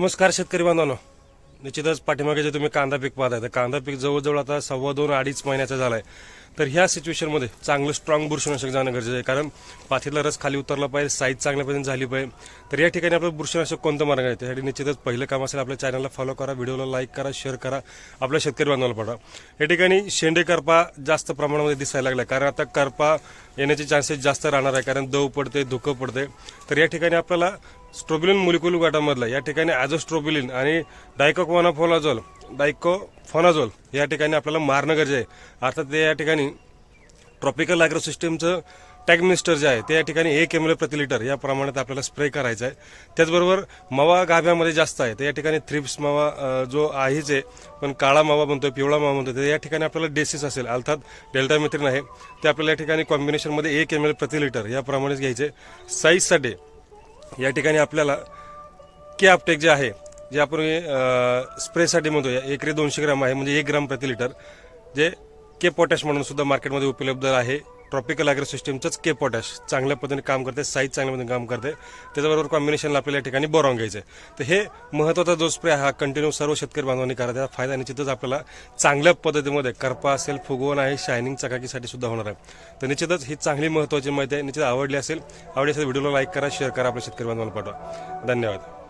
नमस्कार शेतकरी बांधवांनो, निश्चितच पाठीमागे जे तुम्ही कांदा पीक पाहताय तर कांदा पीक जवळजवळ आता 2.5-2.5 महिन्याचा झालाय. तर ह्या सिच्युएशनमध्ये चांगलं स्ट्रॉंग बुरशीनाशक जाणं गरजेचं आहे, कारण पाठीतला रस खाली उतरला पाहिजे, साईज चांगल्या पद्धतीने झाली पाहिजे. तर या ठिकाणी आपलं बुरशीनाशक कोणतं मार्ग आहे त्यासाठी निश्चितच पहिलं काम असेल आपल्या चॅनलला फॉलो करा, व्हिडिओला लाईक करा, शेअर करा, आपल्या शेतकरी बांधवांना पाठवा. या ठिकाणी शेंडे करपा जास्त प्रमाणामध्ये दिसायला लागला, कारण आता करपा येण्याचे चान्सेस जास्त राहणार आहे, कारण दव पडते, धुकं पडते. तर या ठिकाणी आपल्याला स्ट्रोबिलिन मोलिक्युल गटामधला या ठिकाणी ॲझोस्ट्रोबिलिन आणि डायकोफोनाझोल या ठिकाणी आपल्याला मारणं गरजेचं आहे. अर्थात ते या ठिकाणी ट्रॉपिकल ॲग्रो सिस्टीमचं टॅग मिनिस्टर जे आहे ते या ठिकाणी 1 ml प्रति लिटर या प्रमाणात आपल्याला स्प्रे करायचा आहे. त्याचबरोबर मावा गाभ्यामध्ये जास्त आहे, तर या ठिकाणी थ्रिप्स मावा जो आहेच आहे, पण काळा मावा म्हणतोय, पिवळा मावा म्हणतोय, तर या ठिकाणी आपल्याला डेसिस असेल अर्थात डेल्टामेथ्रिन आहे ते आपल्याला या ठिकाणी कॉम्बिनेशनमध्ये 1 ml प्रति लिटर याप्रमाणेच घ्यायचे. साईजसाठी या ठिकाणी आपल्याला के अपटेक जे आहे जे आपण स्प्रेसाठी म्हणतो एकरी 200 ग्राम आहे, म्हणजे 1 ग्राम प्रति लिटर, जे के पोटॅश म्हणून सुद्धा मार्केटमध्ये उपलब्ध आहे. ट्रॉपिकल ॲग्रो सिस्टीमचंच के पोटॅश चांगल्या पद्धतीने काम करते, साईज चांगल्या पद्धतीने काम करते. त्याच्याबरोबर कॉम्बिनेशनला आपल्याला या ठिकाणी बोरॉन घ्यायचं आहे. तर हे महत्त्वाचा जो स्प्रे हा कंटिन्यू सर्व शेतकरी बांधवांनी करा, त्याचा फायदा निश्चितच आपल्याला चांगल्या पद्धतीमध्ये करपा असेल, फुगवण आहे, शायनिंग चकाकीसाठी सुद्धा होणार आहे. तर निश्चितच ही चांगली महत्त्वाची माहिती आहे. निश्चित आवडली असेल व्हिडिओला लाईक करा, शेअर करा, आपल्या शेतकरी बांधवांना पाठवा. धन्यवाद.